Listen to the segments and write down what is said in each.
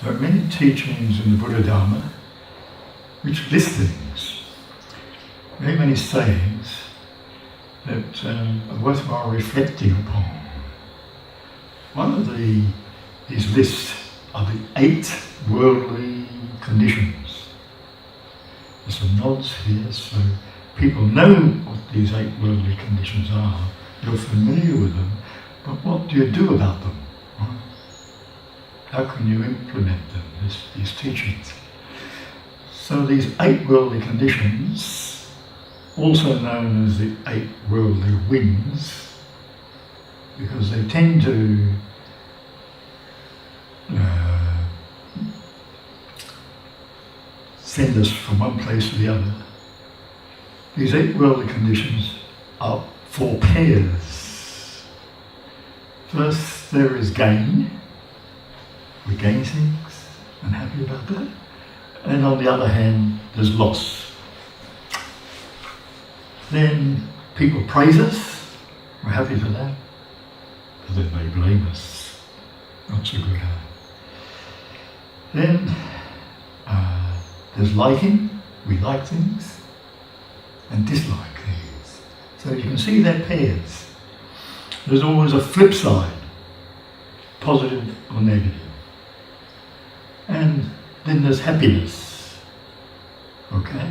There are many teachings in the Buddha Dharma which list things, very many sayings that are worthwhile reflecting upon. One of these lists are the 8 worldly conditions. There's some nods here, so people know what these 8 worldly conditions are. You're familiar with them, but what do you do about them? How can you implement them, these teachings? So these 8 worldly conditions, also known as the 8 worldly winds, because they tend to send us from one place to the other. These 8 worldly conditions are 4 pairs. First, there is gain. We gain things and happy about that. And on the other hand, there's loss. Then people praise us. We're happy for that. But then they blame us. Not so good. Then there's liking. We like things. And dislike things. So you can see they're pairs. There's always a flip side, positive or negative. And then there's happiness, okay?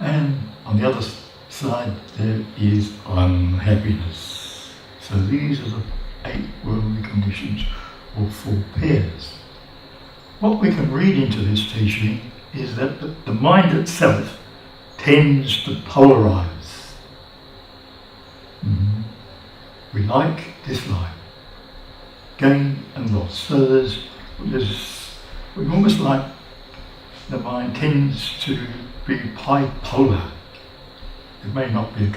And on the other side there is unhappiness. So these are the 8 worldly conditions, or 4 pairs. What we can read into this teaching is that the mind itself tends to polarize. We like, dislike, gain and loss. So there's almost like the mind tends to be bipolar. It may not be a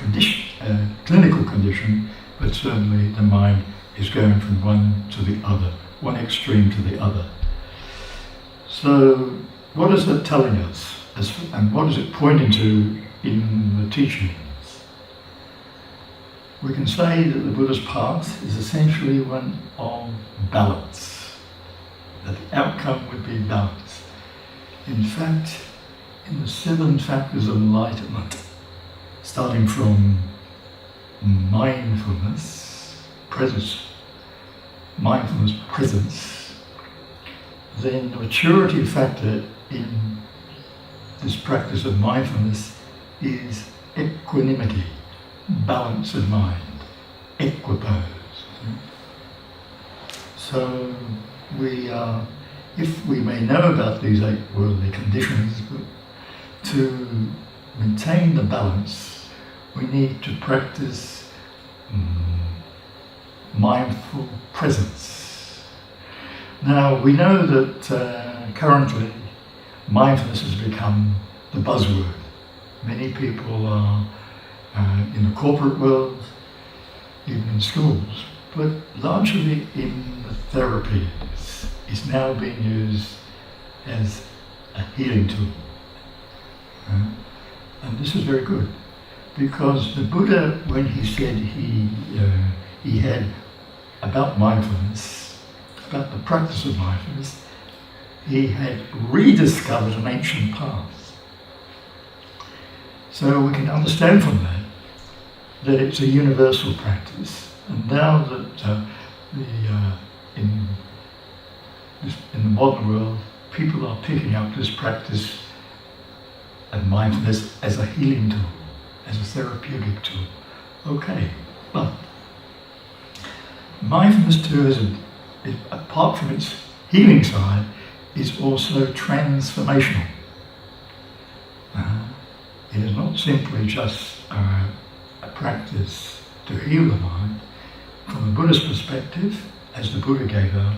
clinical condition, but certainly the mind is going from one to the other, one extreme to the other. So what is that telling us? And what is it pointing to in the teachings? We can say that the Buddha's path is essentially one of balance, that the outcome would be balance. In fact, in the 7 factors of enlightenment, starting from mindfulness, presence, then the maturity factor in this practice of mindfulness is equanimity, balance of mind, equipoise. So if we may know about these 8 worldly conditions, but to maintain the balance, we need to practice mindful presence. Now, we know that currently mindfulness has become the buzzword. Many people are in the corporate world, even in schools, but largely in the therapies. It's now being used as a healing tool. And this is very good, because the Buddha, when he said he had about mindfulness, about the practice of mindfulness, he had rediscovered an ancient path. So we can understand from that it's a universal practice. And now that in the modern world, people are picking up this practice of mindfulness as a healing tool, as a therapeutic tool. Okay, but mindfulness too, apart from its healing side, is also transformational. It is not simply just a practice to heal the mind. From a Buddhist perspective, as the Buddha gave out,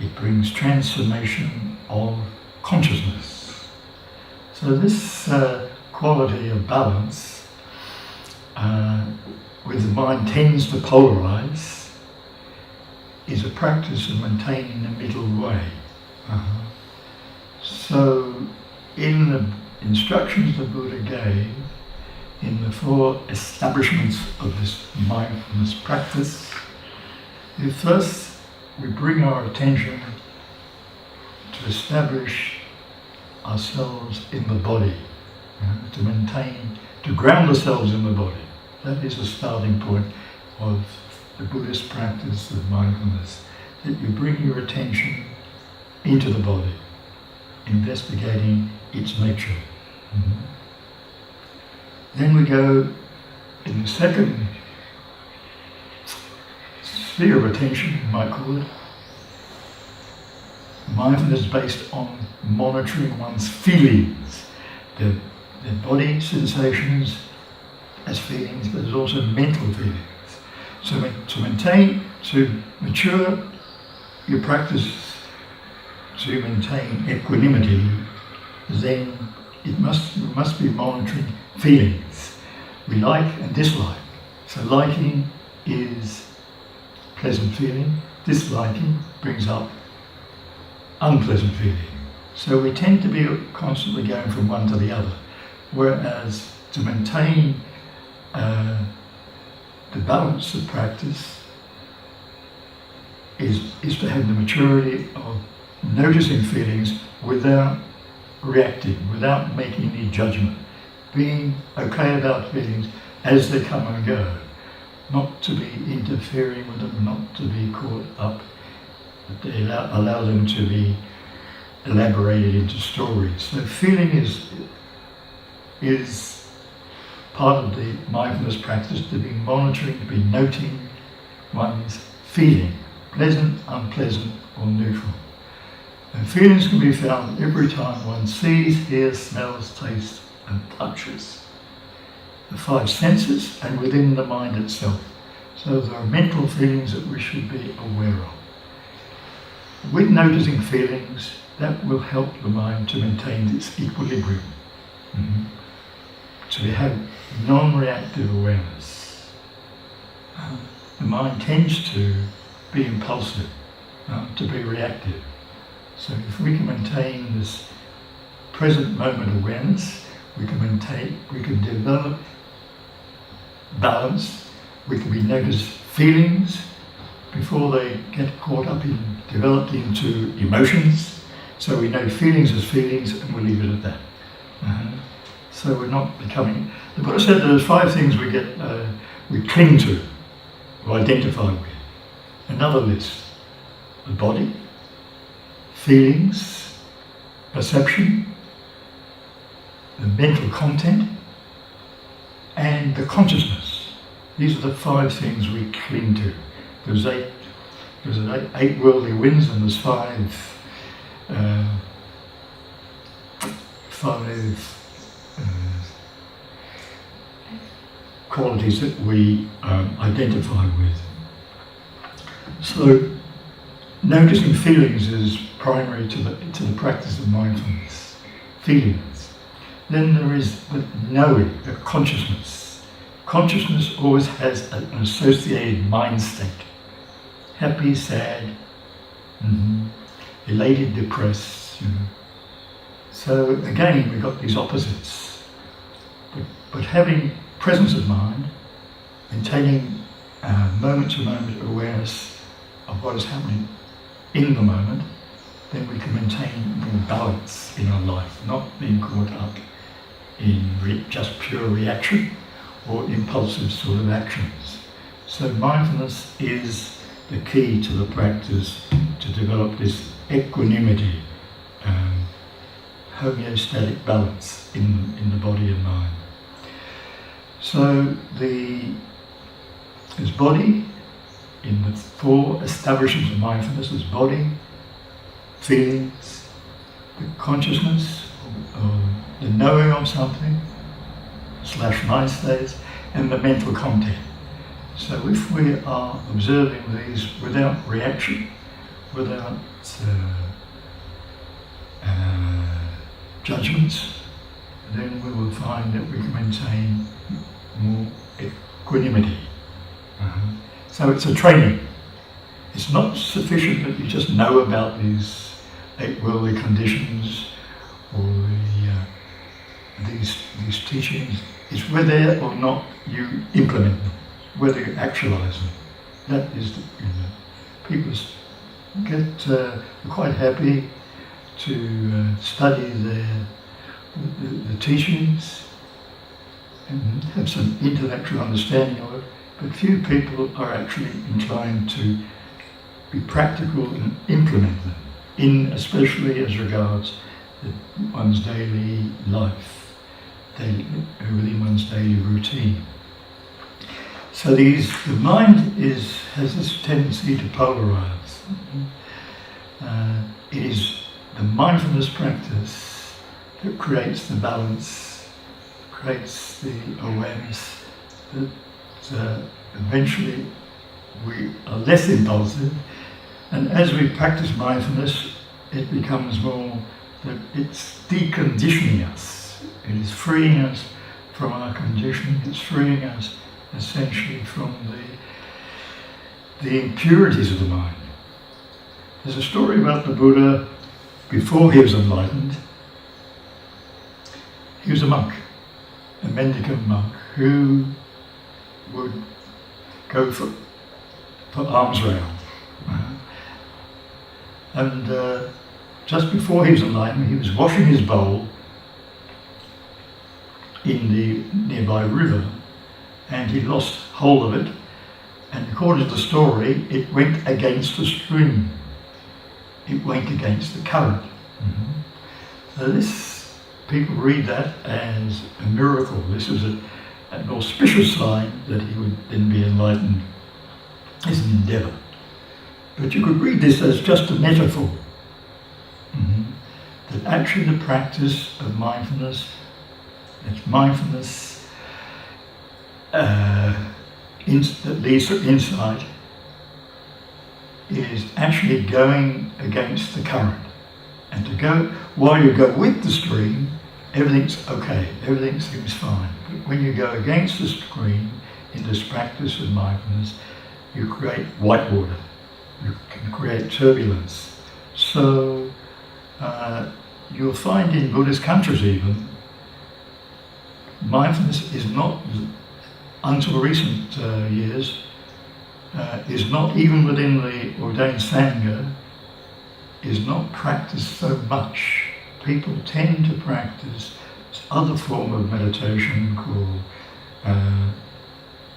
it brings transformation of consciousness. So this quality of balance, where the mind tends to polarize, is a practice of maintaining the middle way. So in the instructions the Buddha gave, in the 4 establishments of this mindfulness practice, first we bring our attention to establish ourselves in the body, to maintain, to ground ourselves in the body. That is the starting point of the Buddhist practice of mindfulness, that you bring your attention into the body, investigating its nature. Then we go in the second sphere of attention, you might call it, mindfulness based on monitoring one's feelings, their body sensations as feelings, but there's also mental feelings. So to mature your practice to maintain equanimity, then you must be monitoring feelings. We like and dislike. So liking is pleasant feeling, disliking brings up unpleasant feeling. So we tend to be constantly going from one to the other. Whereas to maintain the balance of practice is to have the maturity of noticing feelings without reacting, without making any judgment, being okay about feelings as they come and go, not to be interfering with them, not to be caught up, but they allow them to be elaborated into stories. So feeling is part of the mindfulness practice, to be monitoring, to be noting one's feeling, pleasant, unpleasant, or neutral. And feelings can be found every time one sees, hears, smells, tastes, and touches. The five senses and within the mind itself. So there are mental feelings that we should be aware of. With noticing feelings, that will help the mind to maintain its equilibrium. So we have non-reactive awareness. The mind tends to be impulsive, to be reactive. So if we can maintain this present moment awareness, we can develop balance, we can be notice feelings before they get caught up in, developed into emotions. So we know feelings as feelings and we'll leave it at that. So we're not becoming, the Buddha said there's five things we cling to, or identify with. Another list: the body, feelings, perception, the mental content, and the consciousness. These are the five things we cling to. There's eight worldly winds, and there's five qualities that we identify with. So noticing feelings is primary to the practice of mindfulness. Feelings. Then there is the knowing, the consciousness. Consciousness always has an associated mind state. Happy, sad, elated, depressed. So again, we've got these opposites. But having presence of mind, maintaining moment-to-moment awareness of what is happening in the moment, then we can maintain more balance in our life, not being caught up in just pure reaction or impulsive sort of actions. So mindfulness is the key to the practice to develop this equanimity, homeostatic balance in the body and mind. So there's body, in the four establishments of mindfulness, there's body, feelings, the consciousness, the knowing of something, / mind states, and the mental content. So if we are observing these without reaction, without judgments, then we will find that we can maintain more equanimity. So it's a training. It's not sufficient that you just know about these eight worldly conditions or these teachings. It's whether or not you implement them, whether you actualize them. That is, people get quite happy to study the teachings and have some intellectual understanding of it, but few people are actually inclined to be practical and implement them, especially as regards one's daily life, within one's daily routine. So the mind has this tendency to polarize. It is the mindfulness practice that creates the balance, creates the awareness that eventually we are less impulsive, and as we practice mindfulness, it becomes more that it's deconditioning us. It is freeing us from our conditioning. It's freeing us essentially from the impurities of the mind. There's a story about the Buddha before he was enlightened. He was a monk, a mendicant monk, who would go for alms rail. And just before he was enlightened, he was washing his bowl in the nearby river, and he lost hold of it, and according to the story, it went against the stream. It went against the current. So this, people read that as a miracle. This was an auspicious sign that he would then be enlightened as an endeavour. But you could read this as just a metaphor. That actually the practice of mindfulness, it's mindfulness that leads to insight, is actually going against the current. And to go, while you go with the stream, everything's okay, everything seems fine. But when you go against the stream in this practice of mindfulness, you create white water, you can create turbulence. So you'll find in Buddhist countries even, mindfulness is not, until recent years, is not, even within the ordained Sangha, is not practiced so much. People tend to practice this other form of meditation called,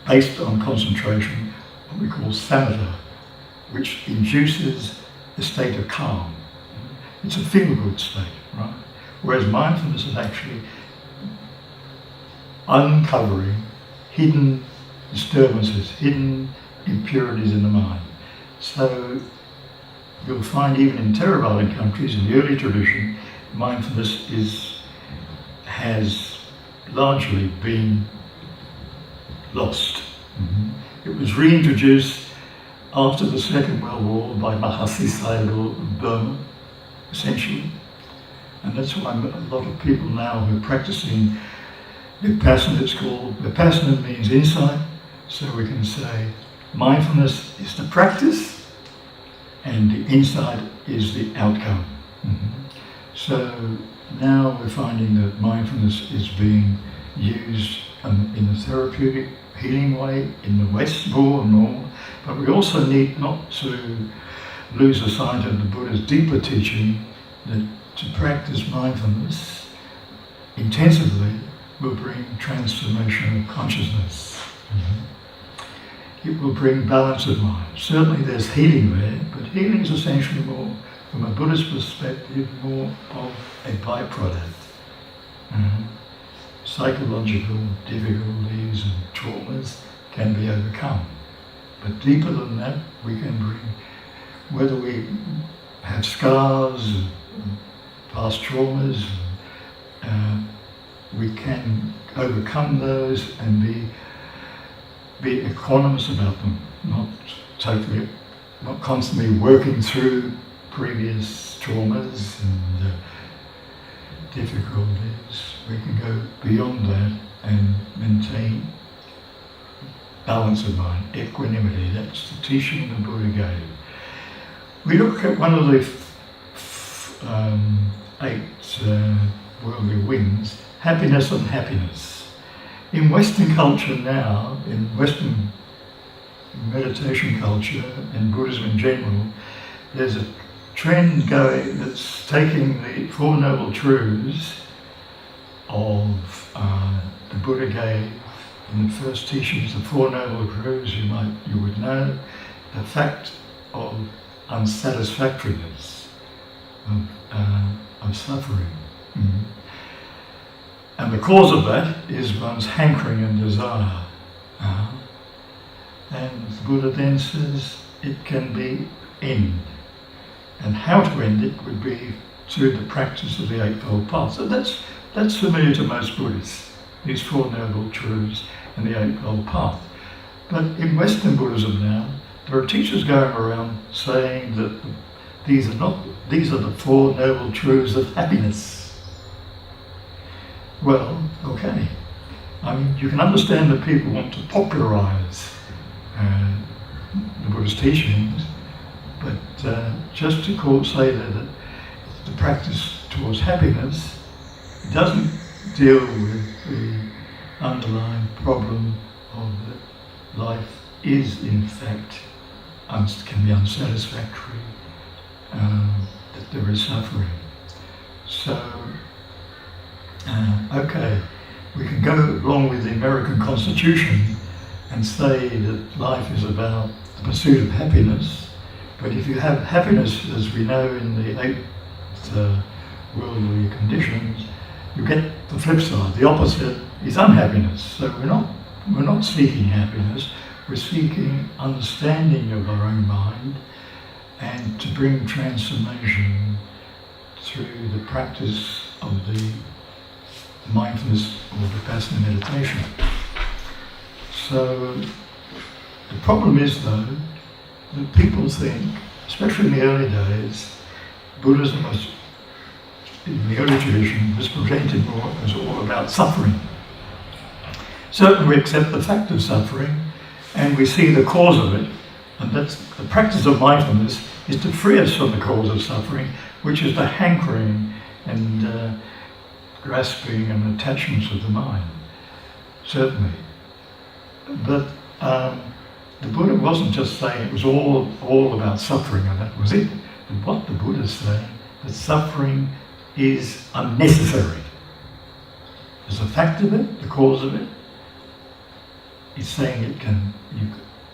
based on concentration, what we call samatha, which induces a state of calm. It's a feel-good state, right? Whereas mindfulness is actually uncovering hidden disturbances, hidden impurities in the mind. So you'll find even in Theravadan countries, in the early tradition, mindfulness has largely been lost. It was reintroduced after the Second World War by Mahasi Sayadaw of Burma, essentially. And that's why a lot of people now who are practicing Vipassanā, it's called, Vipassanā means insight, so we can say mindfulness is the practice and the insight is the outcome. So now we're finding that mindfulness is being used in a therapeutic, healing way in the West more and more, but we also need not to lose the sight of the Buddha's deeper teaching that to practice mindfulness intensively will bring transformation of consciousness. It will bring balance of mind. Certainly there's healing there, but healing is essentially more, from a Buddhist perspective, more of a byproduct. Psychological difficulties and traumas can be overcome. But deeper than that, we can bring, whether we have scars, past traumas, we can overcome those and be equanimous about them, not constantly working through previous traumas and difficulties. We can go beyond that and maintain balance of mind, equanimity. That's the teaching the Buddha gave. We look at one of the eight worldly winds, happiness and happiness. In Western culture now, in Western meditation culture and Buddhism in general, there's a trend going that's taking the Four Noble Truths of the Buddha gave in the first teachings, the Four Noble Truths. You would know the fact of unsatisfactoriness, of suffering. Mm. And the cause of that is one's hankering and desire. And the Buddha then says it can be ended. And how to end it would be through the practice of the Eightfold Path. So that's familiar to most Buddhists, these Four Noble Truths and the Eightfold Path. But in Western Buddhism now, there are teachers going around saying that these are the Four Noble Truths of happiness. Well, okay. I mean, you can understand that people want to popularise the Buddha's teachings, but just to say that the practice towards happiness doesn't deal with the underlying problem of that life is in fact can be unsatisfactory, that there is suffering. So, okay, we can go along with the American Constitution and say that life is about the pursuit of happiness, but if you have happiness, as we know in the eight worldly conditions, you get the flip side. The opposite is unhappiness. So we're not seeking happiness. We're seeking understanding of our own mind and to bring transformation through the practice of the mindfulness or Vipassanā meditation. So the problem is, though, that people think, especially in the early days, Buddhism was, in the early tradition, was presented more as all about suffering. Certainly we accept the fact of suffering and we see the cause of it, and that's the practice of mindfulness is to free us from the cause of suffering, which is the hankering and grasping and attachments of the mind, certainly. But the Buddha wasn't just saying it was all about suffering and that was it. And what the Buddha is saying, that suffering is unnecessary. There's a fact of it, the cause of it. He's saying you can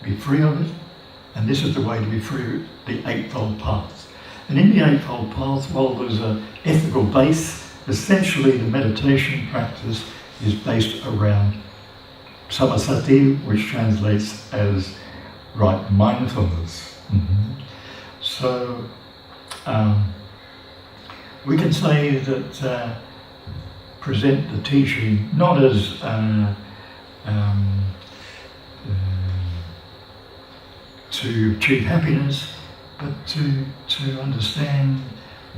be free of it, and this is the way to be free of the Eightfold Path. And in the Eightfold Path, while there's an ethical base, essentially the meditation practice is based around samasati, which translates as right mindfulness. Mm-hmm. So we can say that present the teaching not as to achieve happiness, but to understand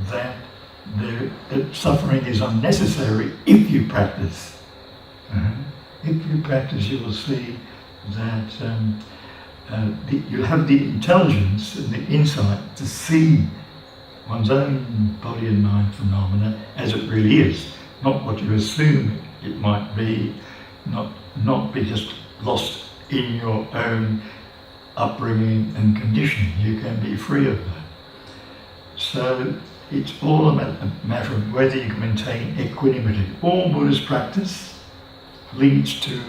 that that suffering is unnecessary if you practice. If you practice, you will see that you have the intelligence and the insight to see one's own body and mind phenomena as it really is, not what you assume it might be, not be just lost in your own upbringing and conditioning. You can be free of that. So it's all a matter of whether you can maintain equanimity. All Buddhist practice leads to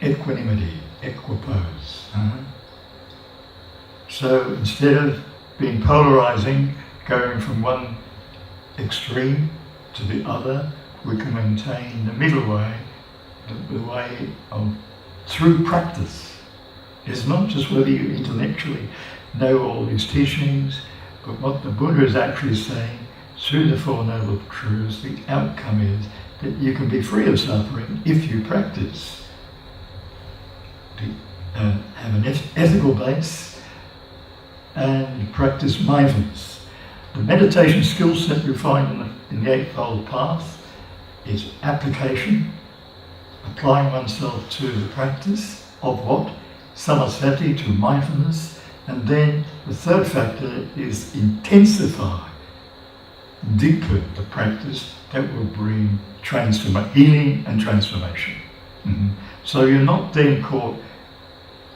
equanimity, equipoise. So instead of being polarizing, going from one extreme to the other, we can maintain the middle way, the way of through practice. It's not just whether you intellectually know all these teachings, but what the Buddha is actually saying through the Four Noble Truths, the outcome is that you can be free of suffering if you practice. Have an ethical base and practice mindfulness. The meditation skill set you find in the Eightfold Path is application, applying oneself to the practice of what? Samasati, to mindfulness. And then the third factor is intensify, deepen the practice that will bring healing and transformation. Mm-hmm. So you're not then caught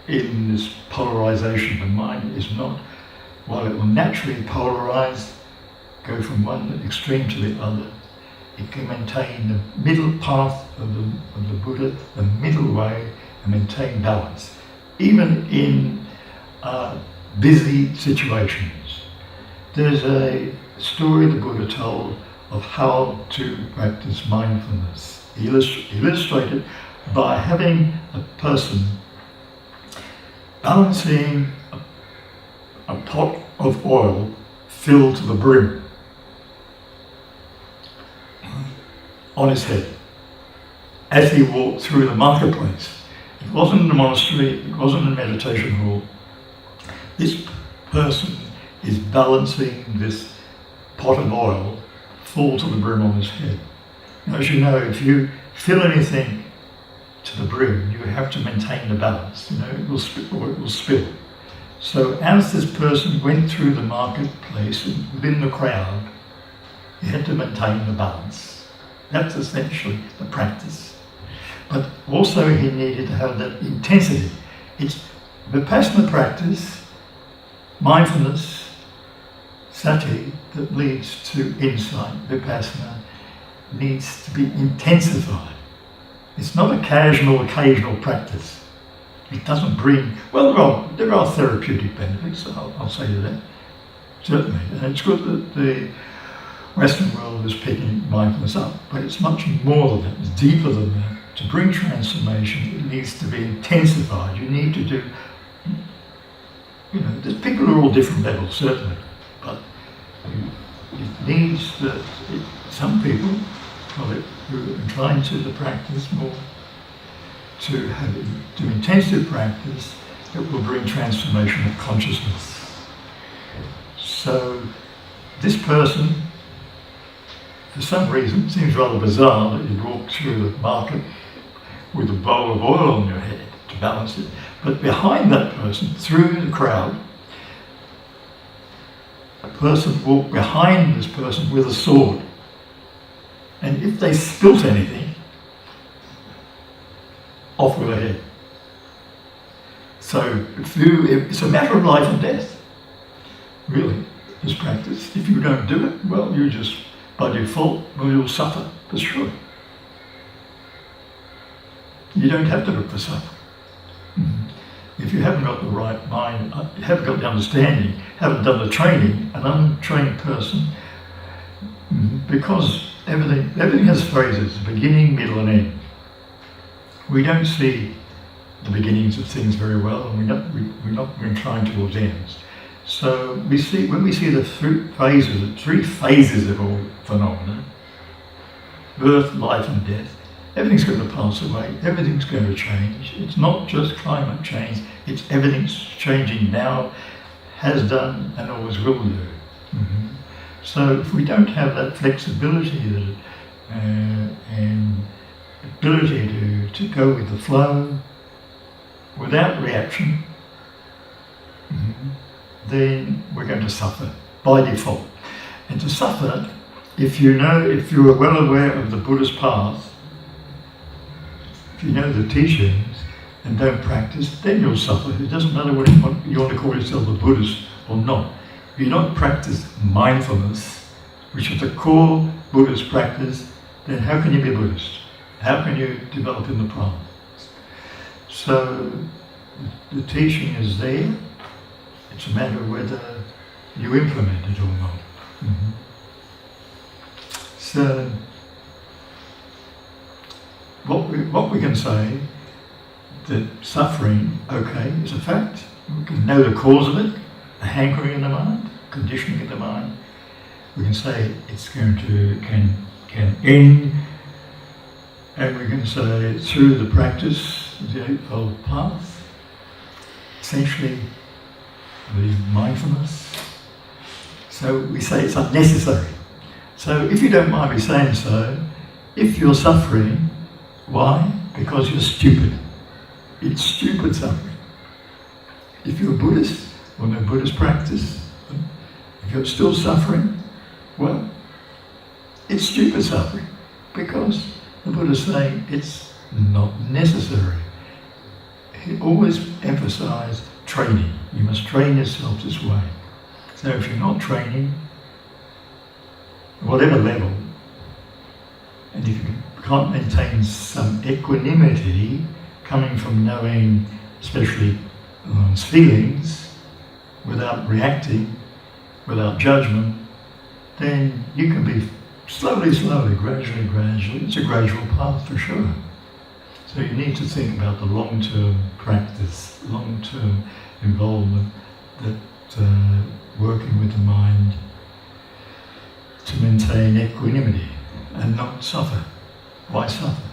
in this polarization. The mind is not while it will naturally polarize, go from one extreme to the other, it can maintain the middle path of the Buddha, the middle way, and maintain balance, even in busy situations. There's a story the Buddha told of how to practice mindfulness. He illustrated by having a person balancing a pot of oil filled to the brim on his head as he walked through the marketplace. It wasn't in a monastery, it wasn't in a meditation hall. This person is balancing this pot of oil full to the brim on his head. Now, as you know, if you fill anything to the brim, you have to maintain the balance. It will spill or it will spill. So as this person went through the marketplace and within the crowd, he had to maintain the balance. That's essentially the practice. But also he needed to have that intensity. It's Vipassana practice, mindfulness, sati, that leads to insight. Vipassana needs to be intensified. It's not a casual, occasional practice. It doesn't bring, well, there are therapeutic benefits, I'll say to that, certainly. And it's good that the Western world is picking mindfulness up, but it's much more than that, it's deeper than that. To bring transformation, it needs to be intensified. You need to do, people are all different levels, certainly, but it needs that, some people who are inclined to the practice more, to intensive practice that will bring transformation of consciousness. So this person, for some reason, it seems rather bizarre that you walk through the market with a bowl of oil on your head to balance it, but behind that person, through the crowd, a person walked behind this person with a sword. And if they spilt anything, off with their head. So it's a matter of life and death, really, this practice. If you don't do it, well, you just, by default, you'll suffer, for sure. You don't have to look for suffering. If you haven't got the right mind, haven't got the understanding, haven't done the training, an untrained person, because everything has phases, beginning, middle and end. We don't see the beginnings of things very well, and we're not inclined towards ends. So when we see the three phases of all phenomena, birth, life and death, everything's going to pass away, everything's going to change. It's not just climate change, it's everything's changing now, has done and always will do. So if we don't have that flexibility and ability to go with the flow without reaction, then we're going to suffer by default. And to suffer, if you are well aware of the Buddha's path, if you know the teachings and don't practice, then you'll suffer. It doesn't matter whether you want to call yourself a Buddhist or not. If you don't practice mindfulness, which is the core Buddhist practice, then how can you be a Buddhist? How can you develop in the path? So the teaching is there. It's a matter of whether you implement it or not. So what we can say, that suffering, okay, is a fact. We can know the cause of it, the hankering in the mind, conditioning in the mind. We can say it's going to can end, and we can say through the practice of the Eightfold Path, essentially the mindfulness. So we say it's unnecessary. So if you don't mind me saying so, if you're suffering, why? Because you're stupid. It's stupid suffering. If you're a Buddhist or no Buddhist practice, if you're still suffering, well, it's stupid suffering, because the Buddha's saying it's not necessary. He always emphasised training. You must train yourself this way. So if you're not training, whatever level, and if you can't maintain some equanimity coming from knowing, especially one's feelings, without reacting, without judgment, then you can be slowly, gradually, it's a gradual path for sure. So you need to think about the long-term practice, long-term involvement, that working with the mind to maintain equanimity and not suffer. Why suffer?